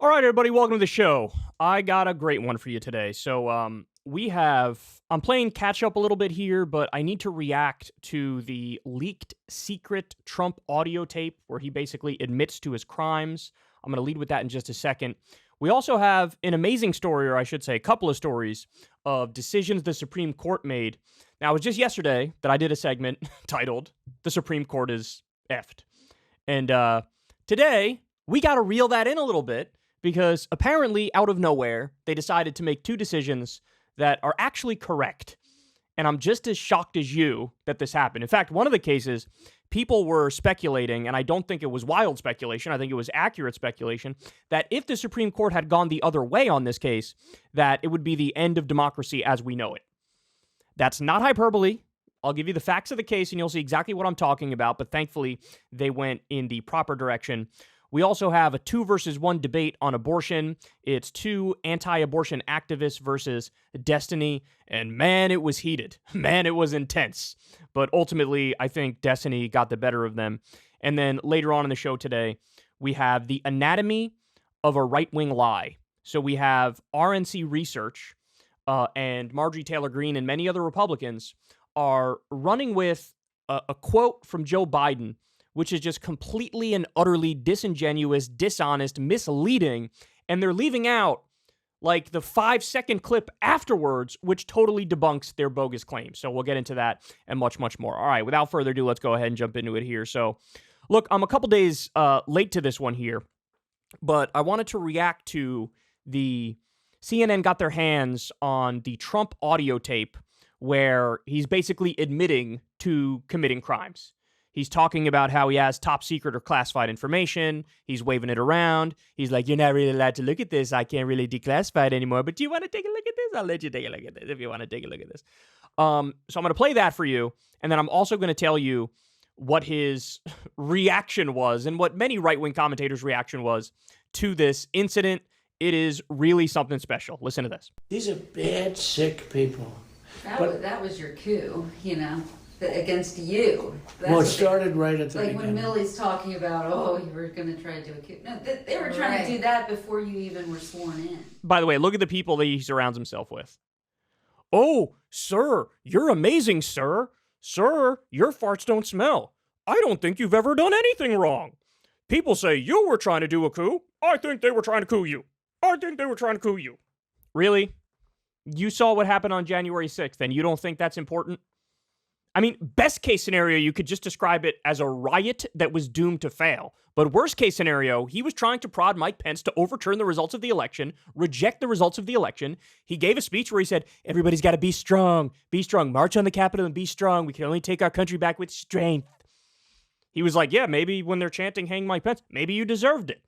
All right, everybody, welcome to the show. I got a great one for you today. So, I'm playing catch up a little bit here, but I need to react to the leaked secret Trump audio tape where he basically admits to his crimes. I'm going to lead with that in just a second. We also have an amazing story, or I should say a couple of stories, of decisions the Supreme Court made. Now, it was just yesterday that I did a segment titled, The Supreme Court is Effed. And today, we got to reel that in a little bit, because apparently, out of nowhere, they decided to make two decisions that are actually correct. And I'm just as shocked as you that this happened. In fact, one of the cases, people were speculating, and I don't think it was wild speculation, I think it was accurate speculation, that if the Supreme Court had gone the other way on this case, that it would be the end of democracy as we know it. That's not hyperbole. I'll give you the facts of the case, and you'll see exactly what I'm talking about, but thankfully, they went in the proper direction. We also have a 2 versus 1 debate on abortion. It's two anti-abortion activists versus Destiny, and man, it was heated. Man, it was intense. But ultimately, I think Destiny got the better of them. And then later on in the show today, we have the anatomy of a right-wing lie. So we have RNC Research and Marjorie Taylor Greene and many other Republicans are running with a quote from Joe Biden, which is just completely and utterly disingenuous, dishonest, misleading, and they're leaving out like the 5-second clip afterwards, which totally debunks their bogus claims. So we'll get into that and much, much more. All right, without further ado, let's go ahead and jump into it here. So look, I'm a couple days late to this one here, but I wanted to react to the CNN got their hands on the Trump audio tape where he's basically admitting to committing crimes. He's talking about how he has top secret or classified information. He's waving it around. He's like, you're not really allowed to look at this. I can't really declassify it anymore. But do you want to take a look at this? I'll let you take a look at this if you want to take a look at this. So I'm going to play that for you. And then I'm also going to tell you what his reaction was and what many right-wing commentators' reaction was to this incident. It is really something special. Listen to this. These are bad, sick people. That was your coup, against you. Well, it started right at the like beginning. when Millie's talking about, you were going to try to do a coup. No, they were trying to do that before you even were sworn in. By the way, look at the people that he surrounds himself with. Oh, sir, you're amazing, sir. Sir, your farts don't smell. I don't think you've ever done anything wrong. People say you were trying to do a coup. I think they were trying to coup you. I think they were trying to coup you. Really? You saw what happened on January 6th, and you don't think that's important? I mean, best case scenario, you could just describe it as a riot that was doomed to fail. But worst case scenario, he was trying to prod Mike Pence to overturn the results of the election, reject the results of the election. He gave a speech where he said, everybody's got to be strong, march on the Capitol and be strong. We can only take our country back with strength. He was like, yeah, maybe when they're chanting hang Mike Pence, maybe you deserved it.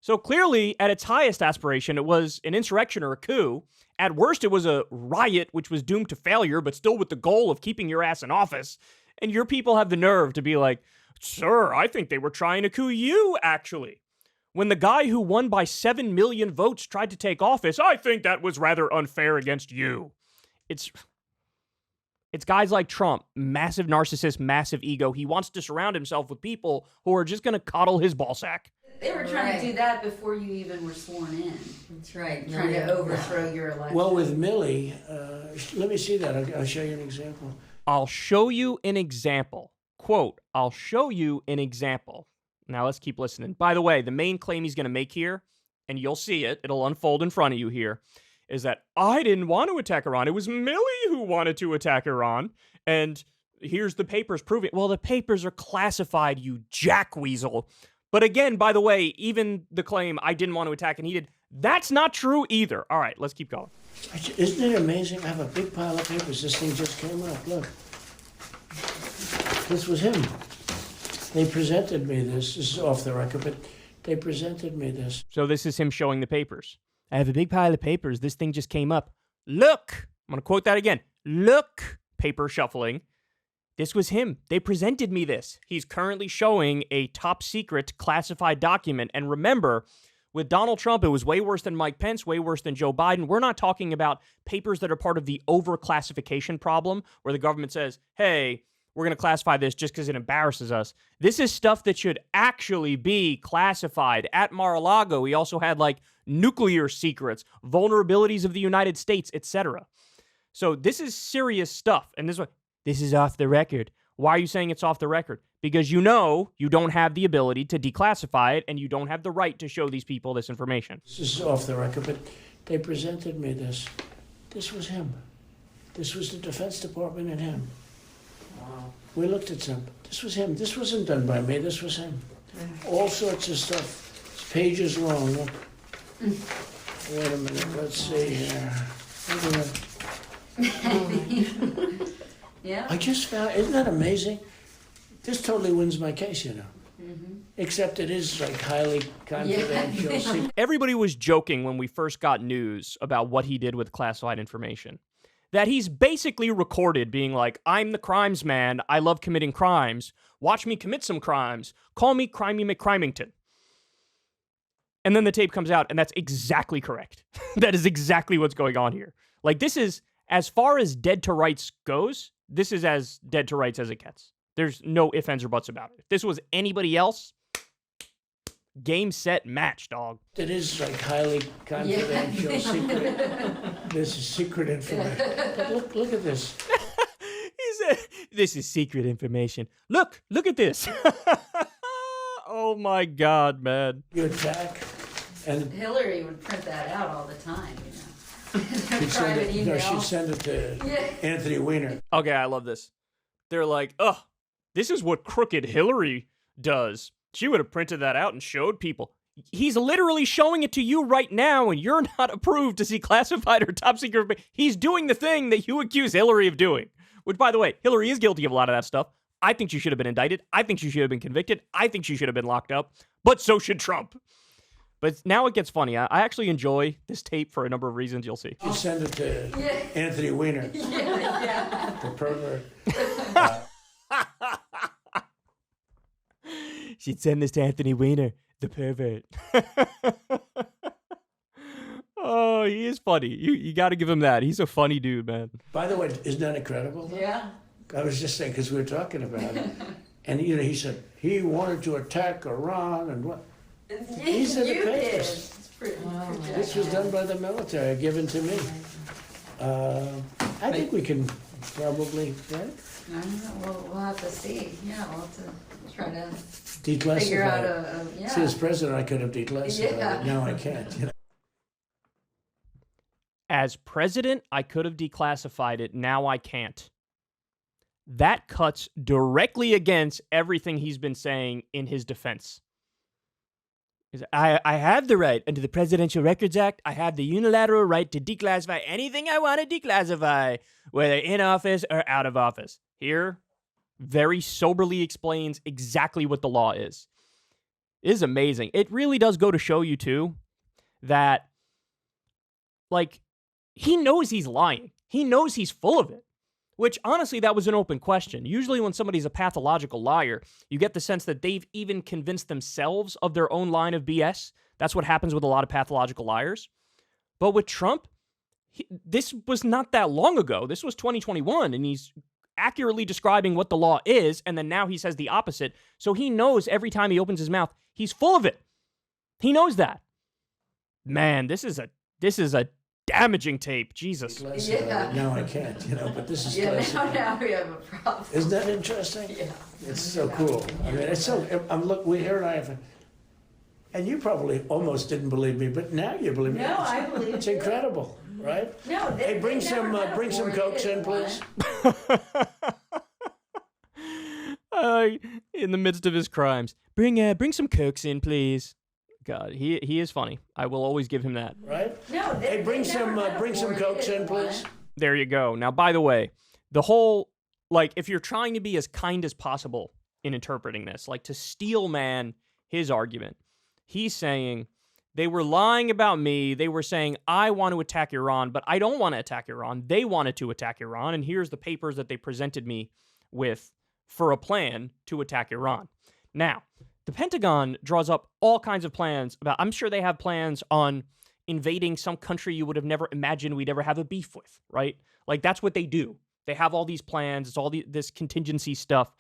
So clearly, at its highest aspiration, it was an insurrection or a coup. At worst, it was a riot, which was doomed to failure, but still with the goal of keeping your ass in office. And your people have the nerve to be like, sir, I think they were trying to coup you, actually. When the guy who won by 7 million votes tried to take office, I think that was rather unfair against you. It's guys like Trump, massive narcissist, massive ego. He wants to surround himself with people who are just going to coddle his ballsack. They were trying to do that before you even were sworn in. That's right. Trying to overthrow your election. Well, with Millie, let me see that. I'll show you an example. I'll show you an example. Quote, I'll show you an example. Now let's keep listening. By the way, the main claim he's going to make here, and you'll see it, it'll unfold in front of you here, is that I didn't want to attack Iran. It was Millie who wanted to attack Iran. And here's the papers proving it. Well, the papers are classified, you jackweasel. But again, by the way, even the claim I didn't want to attack and he did, that's not true either. All right, let's keep going. Isn't it amazing? I have a big pile of papers. This thing just came up. Look. This was him. They presented me this. This is off the record, but they presented me this. So this is him showing the papers. I have a big pile of papers. This thing just came up. Look. I'm going to quote that again. Look. Paper shuffling. This was him. They presented me this. He's currently showing a top secret classified document. And remember, with Donald Trump, it was way worse than Mike Pence, way worse than Joe Biden. We're not talking about papers that are part of the overclassification problem where the government says, hey, we're going to classify this just because it embarrasses us. This is stuff that should actually be classified. At Mar-a-Lago, we also had like nuclear secrets, vulnerabilities of the United States, etc. So this is serious stuff. And this is off the record. Why are you saying it's off the record? Because you know you don't have the ability to declassify it and you don't have the right to show these people this information. This is off the record, but they presented me this. This was him. This was the Defense Department and him. Wow. We looked at some. This was him. This wasn't done by me. This was him. All sorts of stuff. It's pages long. Look. Wait a minute. Let's see here. Yeah. I just found, isn't that amazing? This totally wins my case, you know. Mm-hmm. Except it is like highly confidential. Yeah. Everybody was joking when we first got news about what he did with classified information. That he's basically recorded being like, I'm the crimes man, I love committing crimes, watch me commit some crimes, call me Crimey McCrimington. And then the tape comes out, and that's exactly correct. That is exactly what's going on here. Like, this is, as far as dead to rights goes, this is as dead to rights as it gets. There's no ifs, ands, or buts about it. If this was anybody else, game, set, match, dog. It is like highly confidential, secret. This is secret information. But look at this. He said, this is secret information. Look at this. Oh my God, man. You attack, and Hillary would print that out all the time, you know. she'd send it, no, she'd send it to Anthony Weiner. Okay, I love this. They're like, this is what crooked Hillary does. She would have printed that out and showed people. He's literally showing it to you right now, and you're not approved to see classified or top secret. He's doing the thing that you accuse Hillary of doing. Which, by the way, Hillary is guilty of a lot of that stuff. I think she should have been indicted. I think she should have been convicted. I think she should have been locked up. But so should Trump. But now it gets funny. I actually enjoy this tape for a number of reasons you'll see. She'd send it to Anthony Weiner. The pervert. She'd send this to Anthony Weiner, the pervert. Oh, he is funny. You got to give him that. He's a funny dude, man. By the way, isn't that incredible? Yeah. I was just saying, because we were talking about it. And, you know, he said he wanted to attack Iran and what? These are the papers. This was done by the military, given to me. I think we can probably, right? I don't know. We'll have to see. Yeah, we'll have to try to Declassify figure out it. See, as president, I could have declassified it. Now I can't. You know? As president, I could have declassified it. Now I can't. That cuts directly against everything he's been saying in his defense. I have the right, under the Presidential Records Act, I have the unilateral right to declassify anything I want to declassify, whether in office or out of office. Here, very soberly explains exactly what the law is. It is amazing. It really does go to show you, too, that, like, he knows he's lying. He knows he's full of it. Which, honestly, that was an open question. Usually when somebody's a pathological liar, you get the sense that they've even convinced themselves of their own line of BS. That's what happens with a lot of pathological liars. But with Trump, this was not that long ago. This was 2021, and he's accurately describing what the law is, and then now he says the opposite. So he knows every time he opens his mouth, he's full of it. He knows that. Man, this is a damaging tape. Jesus. Now I can't, you know, but this is now we have a problem. Isn't that interesting? Yeah. It's so cool. I mean, it's so, we here and I have, and you probably almost didn't believe me, but now you believe me. No, I believe it's incredible, right? No, hey, bring some Cokes in, please. In the midst of his crimes. Bring some Cokes in, please. God, he is funny. I will always give him that. Right? No, hey, bring some Cokes in, please. There you go. Now, by the way, the whole, like, if you're trying to be as kind as possible in interpreting this, like to steel man his argument, he's saying they were lying about me. They were saying I want to attack Iran, but I don't want to attack Iran. They wanted to attack Iran, and here's the papers that they presented me with for a plan to attack Iran. Now, the Pentagon draws up all kinds of plans about, I'm sure they have plans on invading some country you would have never imagined we'd ever have a beef with, right? Like, that's what they do. They have all these plans. It's all this contingency stuff.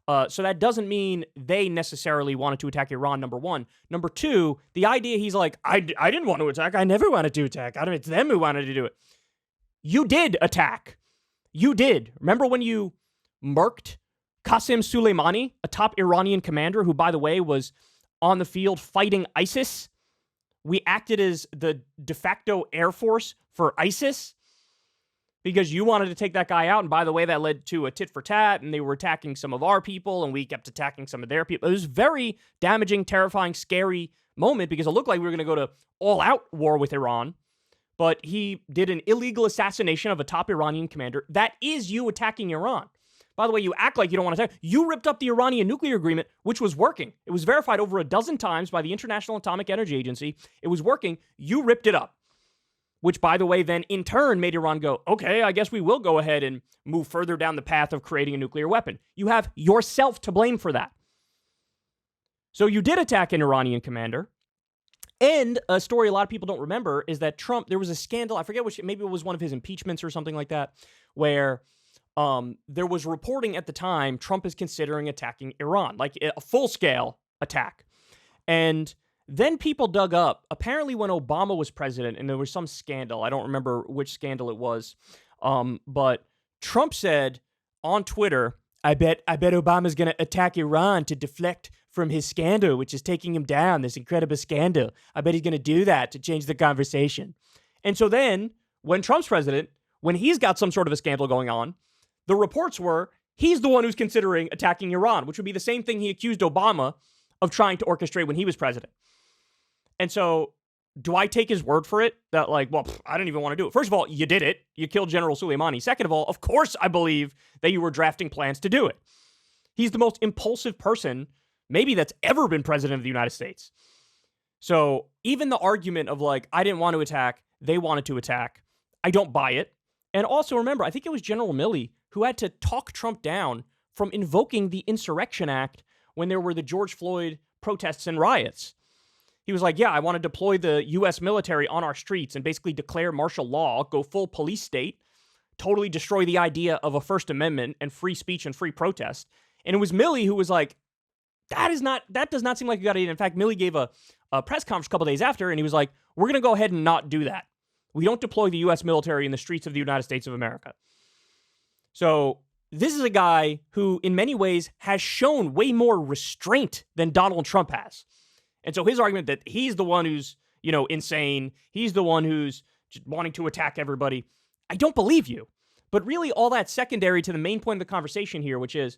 So that doesn't mean they necessarily wanted to attack Iran, number one. Number two, the idea he's like, I didn't want to attack. I never wanted to attack. It's them who wanted to do it. You did attack. You did. Remember when you murked Qasem Soleimani, a top Iranian commander who, by the way, was on the field fighting ISIS? We acted as the de facto air force for ISIS because you wanted to take that guy out. And by the way, that led to a tit for tat, and they were attacking some of our people, and we kept attacking some of their people. It was a very damaging, terrifying, scary moment because it looked like we were going to go to all-out war with Iran. But he did an illegal assassination of a top Iranian commander. That is you attacking Iran. By the way, you act like you don't want to attack. You ripped up the Iranian nuclear agreement, which was working. It was verified over a dozen times by the International Atomic Energy Agency. It was working. You ripped it up, which, by the way, then in turn made Iran go, okay, I guess we will go ahead and move further down the path of creating a nuclear weapon. You have yourself to blame for that. So you did attack an Iranian commander. And a story a lot of people don't remember is that Trump, there was a scandal, I forget which, maybe it was one of his impeachments or something like that, where there was reporting at the time Trump is considering attacking Iran, like a full-scale attack. And then people dug up, apparently when Obama was president, and there was some scandal, I don't remember which scandal it was, but Trump said on Twitter, I bet Obama's going to attack Iran to deflect from his scandal, which is taking him down, this incredible scandal. I bet he's going to do that to change the conversation. And so then, when Trump's president, when he's got some sort of a scandal going on, the reports were he's the one who's considering attacking Iran, which would be the same thing he accused Obama of trying to orchestrate when he was president. And so, do I take his word for it? That I didn't even want to do it. First of all, you did it. You killed General Soleimani. Second of all, of course I believe that you were drafting plans to do it. He's the most impulsive person maybe that's ever been president of the United States. So even the argument of I didn't want to attack, they wanted to attack, I don't buy it. And also remember, I think it was General Milley who had to talk Trump down from invoking the Insurrection Act when there were the George Floyd protests and riots. He was like, yeah, I want to deploy the U.S. military on our streets and basically declare martial law, go full police state, totally destroy the idea of a First Amendment and free speech and free protest. And it was Milley who was like, that does not seem like a good idea. In fact, Milley gave a press conference a couple days after, and he was like, we're going to go ahead and not do that. We don't deploy the U.S. military in the streets of the United States of America. So this is a guy who, in many ways, has shown way more restraint than Donald Trump has. And so his argument that he's the one who's, insane, he's the one who's just wanting to attack everybody, I don't believe you. But really, all that's secondary to the main point of the conversation here, which is,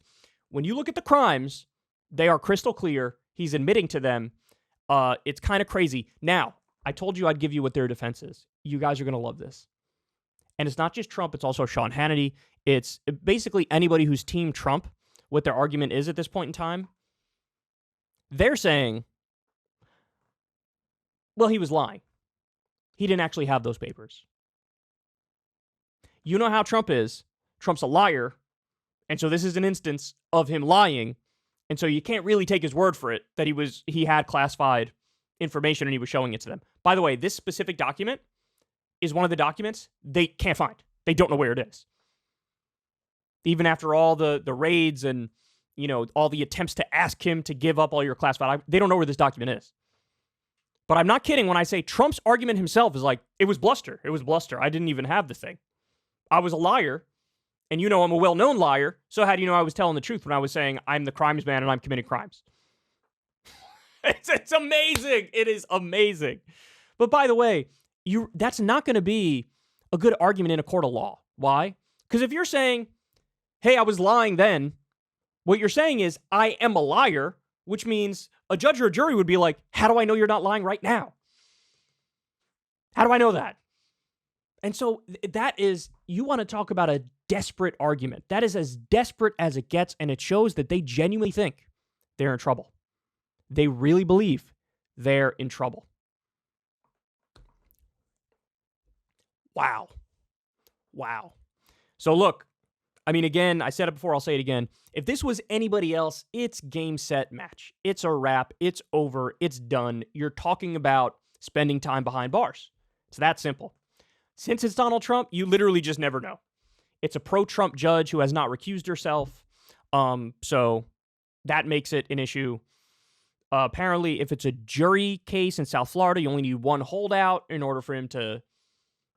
when you look at the crimes, they are crystal clear. He's admitting to them. It's kind of crazy. Now, I told you I'd give you what their defense is. You guys are going to love this. And it's not just Trump. It's also Sean Hannity. It's basically anybody who's team Trump, what their argument is at this point in time. They're saying, well, he was lying. He didn't actually have those papers. You know how Trump is. Trump's a liar. And so this is an instance of him lying. And so you can't really take his word for it that he had classified information and he was showing it to them. By the way, this specific document is one of the documents they can't find. They don't know where it is. Even after all the raids and, all the attempts to ask him to give up all your classified, they don't know where this document is. But I'm not kidding when I say Trump's argument himself is like, it was bluster. It was bluster. I didn't even have the thing. I was a liar. And I'm a well-known liar, so how do you know I was telling the truth when I was saying I'm the crimes man and I'm committing crimes? It's amazing. It is amazing. But by the way, that's not going to be a good argument in a court of law. Why? Because if you're saying, hey, I was lying then, what you're saying is I am a liar, which means a judge or a jury would be like, how do I know you're not lying right now? How do I know that? And so that is, you want to talk about a desperate argument. That is as desperate as it gets, and it shows that they genuinely think they're in trouble. They really believe they're in trouble. Wow. So look, again, I said it before, I'll say it again. If this was anybody else, it's game, set, match. It's a wrap. It's over. It's done. You're talking about spending time behind bars. It's that simple. Since it's Donald Trump, you literally just never know. It's a pro-Trump judge who has not recused herself. So that makes it an issue. Apparently, if it's a jury case in South Florida, you only need one holdout in order for him to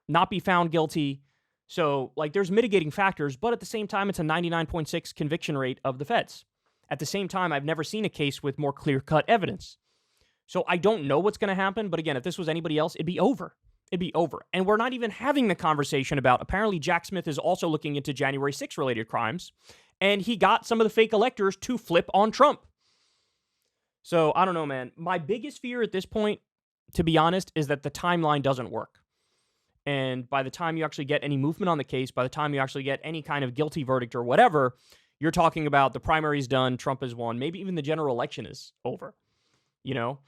not be found guilty. So, like, there's mitigating factors, but at the same time, it's a 99.6 conviction rate of the feds. At the same time, I've never seen a case with more clear-cut evidence. So I don't know what's going to happen, but again, if this was anybody else, it'd be over. It'd be over. And we're not even having the conversation about, apparently Jack Smith is also looking into January 6th related crimes, and he got some of the fake electors to flip on Trump. So, I don't know, man. My biggest fear at this point, to be honest, is that the timeline doesn't work. And by the time you actually get any movement on the case, by the time you actually get any kind of guilty verdict or whatever, you're talking about the primary's done, Trump has won, maybe even the general election is over, you know?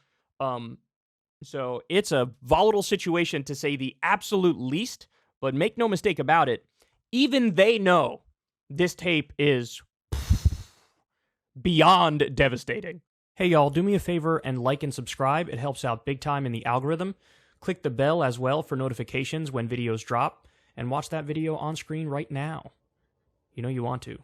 So it's a volatile situation to say the absolute least, but make no mistake about it, even they know this tape is beyond devastating. Hey y'all, do me a favor and like and subscribe. It helps out big time in the algorithm. Click the bell as well for notifications when videos drop, and watch that video on screen right now. You know you want to.